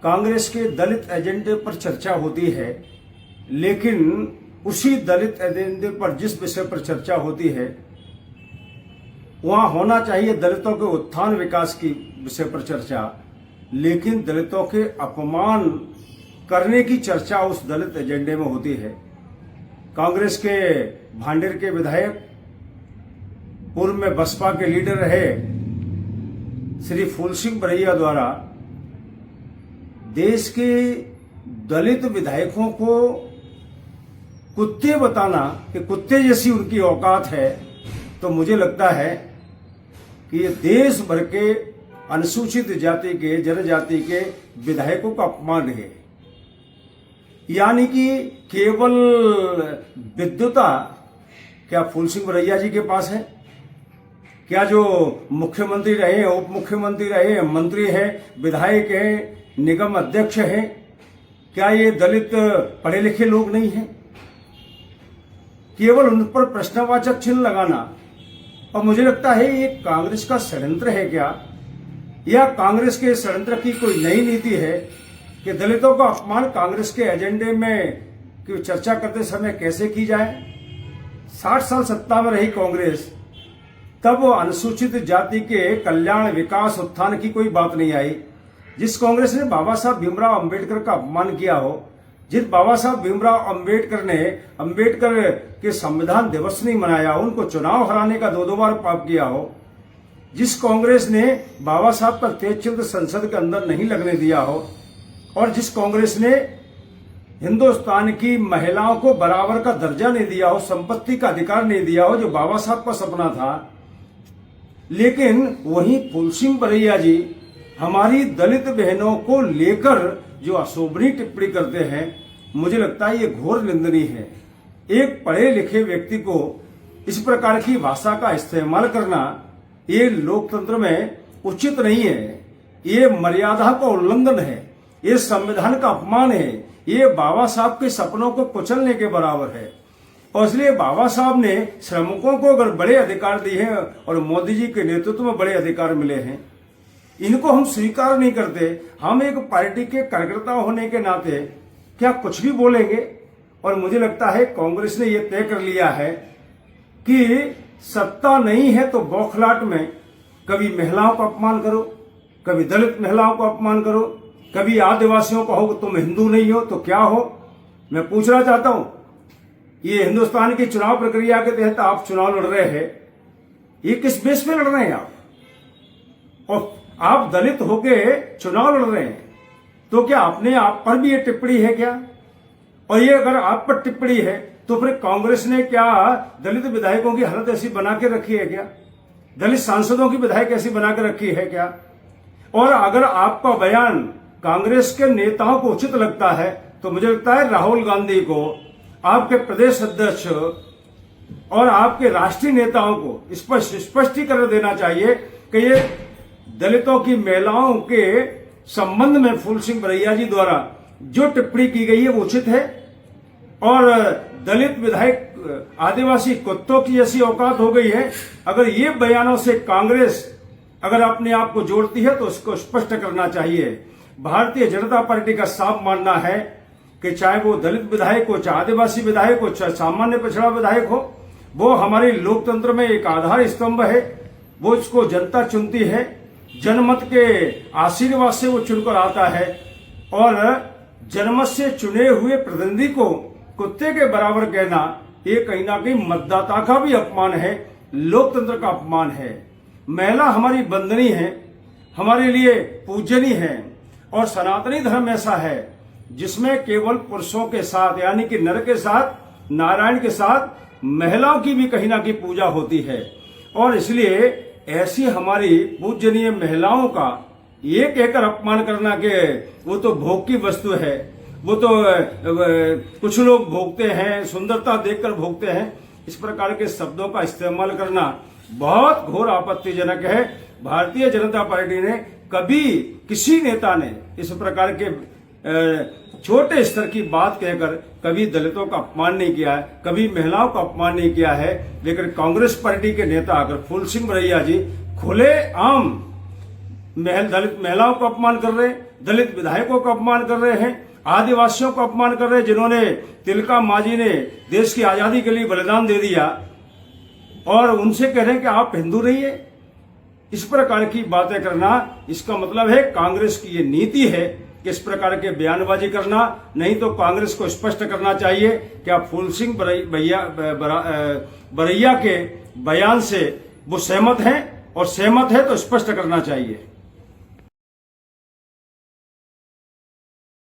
कांग्रेस के दलित एजेंडे पर चर्चा होती है, लेकिन उसी दलित एजेंडे पर जिस विषय पर चर्चा होती है वहां होना चाहिए दलितों के उत्थान विकास की विषय पर चर्चा, लेकिन दलितों के अपमान करने की चर्चा उस दलित एजेंडे में होती है। कांग्रेस के भांडेर के विधायक, पूर्व में बसपा के लीडर रहे श्री फूल सिंह बरैया द्वारा देश के दलित विधायकों को कुत्ते बताना कि कुत्ते जैसी उनकी औकात है, तो मुझे लगता है कि ये देश भर के अनुसूचित जाति के, जनजाति के विधायकों का अपमान है। यानी कि केवल विद्वता क्या फूल सिंह बरैया जी के पास है? क्या जो मुख्यमंत्री रहे, उप मुख्यमंत्री रहे, मंत्री हैं, विधायक हैं, निगम अध्यक्ष हैं, क्या ये दलित पढ़े लिखे लोग नहीं हैं? केवल उन पर प्रश्नवाचक चिन्ह लगाना, और मुझे लगता है ये कांग्रेस का षड्यंत्र है क्या, या कांग्रेस के षड्यंत्र की कोई नई नीति है कि दलितों का अपमान कांग्रेस के एजेंडे में की चर्चा करते समय कैसे की जाए। 60 साल सत्ता में रही कांग्रेस, तब अनुसूचित जाति के कल्याण, विकास, उत्थान की कोई बात नहीं आई। जिस कांग्रेस ने बाबा साहब भीमराव अंबेडकर का अपमान किया हो, जिस बाबा साहब भीमराव अंबेडकर ने अंबेडकर के संविधान दिवस नहीं मनाया, उनको चुनाव हराने का 2 बार पाप किया हो, जिस कांग्रेस ने बाबा साहब का तेज चिन्ह संसद के अंदर नहीं लगने दिया हो, और जिस कांग्रेस ने हिंदुस्तान की महिलाओं को बराबर का दर्जा नहीं दिया हो, संपत्ति का अधिकार नहीं दिया हो, जो बाबा साहब का सपना था, लेकिन वहीं फूल सिंह बरैया जी हमारी दलित बहनों को लेकर जो अशोभनीय टिप्पणी करते हैं, मुझे लगता है ये घोर निंदनीय है। एक पढ़े लिखे व्यक्ति को इस प्रकार की भाषा का इस्तेमाल करना ये लोकतंत्र में उचित नहीं है। ये मर्यादा का उल्लंघन है, ये संविधान का अपमान है, ये बाबा साहब के सपनों को कुचलने के बराबर है। और इसलिए बाबा साहब ने श्रमिकों को अगर बड़े अधिकार दिए हैं और मोदी जी के नेतृत्व में बड़े अधिकार मिले हैं, इनको हम स्वीकार नहीं करते। हम एक पार्टी के कार्यकर्ता होने के नाते क्या कुछ भी बोलेंगे। और मुझे लगता है कांग्रेस ने यह तय कर लिया है कि सत्ता नहीं है तो बौखलाहट में कभी महिलाओं का अपमान करो, कभी दलित महिलाओं का अपमान करो, कभी आदिवासियों का हो तुम हिंदू नहीं हो तो क्या हो। मैं पूछना चाहता हूं, ये हिंदुस्तान की चुनाव प्रक्रिया के तहत आप चुनाव लड़ रहे हैं, ये किस बेस पे लड़ रहे हैं आप? और आप दलित होके चुनाव लड़ रहे हैं, तो क्या अपने आप पर भी ये टिप्पणी है क्या? और ये अगर आप पर टिप्पणी है तो फिर कांग्रेस ने क्या दलित विधायकों की हालत ऐसी बना के रखी है क्या? दलित सांसदों की विधायक ऐसी बना के रखी है क्या? और अगर आपका बयान कांग्रेस के नेताओं को उचित लगता है तो मुझे लगता है राहुल गांधी को, आपके प्रदेश अध्यक्ष और आपके राष्ट्रीय नेताओं को स्पष्टीकरण देना चाहिए कि ये दलितों की महिलाओं के संबंध में फूल सिंह बरैया जी द्वारा जो टिप्पणी की गई है वो उचित है। और दलित विधायक आदिवासी कुत्तों की जैसी औकात हो गई है। अगर ये बयानों से कांग्रेस अगर अपने आप को जोड़ती है तो उसको स्पष्ट करना चाहिए। भारतीय जनता पार्टी का साफ मानना है कि चाहे वो दलित विधायक हो, चाहे आदिवासी विधायक हो, चाहे सामान्य पिछड़ा विधायक हो, वो हमारे लोकतंत्र में एक आधार स्तंभ है। वो इसको जनता चुनती है, जनमत के आशीर्वाद से वो चुनकर आता है। और जनमत से चुने हुए प्रतिनिधि को कुत्ते के बराबर कहना ये कहीं ना कहीं मतदाता का भी अपमान है, लोकतंत्र का अपमान है। महिला हमारी बंदनी है, हमारे लिए पूजनीय है। और सनातनी धर्म ऐसा है जिसमें केवल पुरुषों के साथ यानी कि नर के साथ, नारायण के साथ महिलाओं की भी कहीं ना कहीं पूजा होती है। और इसलिए ऐसी हमारी पूजनीय महिलाओं का ये कहकर अपमान करना कि वो तो भोग की वस्तु है, वो तो कुछ लोग भोगते हैं, सुंदरता देखकर भोगते हैं, इस प्रकार के शब्दों का इस्तेमाल करना बहुत घोर आपत्तिजनक है। भारतीय जनता पार्टी ने कभी किसी नेता ने इस प्रकार के छोटे स्तर की बात कहकर कभी दलितों का अपमान नहीं किया है, कभी महिलाओं का अपमान नहीं किया है। लेकिन कांग्रेस पार्टी के नेता अगर फूल सिंह बरैया जी खुले आम दलित महिलाओं को अपमान कर रहे हैं, दलित विधायकों को अपमान कर रहे हैं, आदिवासियों को अपमान कर रहे हैं जिन्होंने तिलका मांझी ने देश की आजादी के लिए बलिदान दे दिया, और उनसे कह रहे हैं कि आप हिंदू नहीं है। इस प्रकार की बातें करना, इसका मतलब है कांग्रेस की ये नीति है कि इस प्रकार के बयानबाजी करना। नहीं तो कांग्रेस को स्पष्ट करना चाहिए कि आप फूल सिंह बरैया के बयान से वो सहमत हैं, और सहमत है तो स्पष्ट करना चाहिए।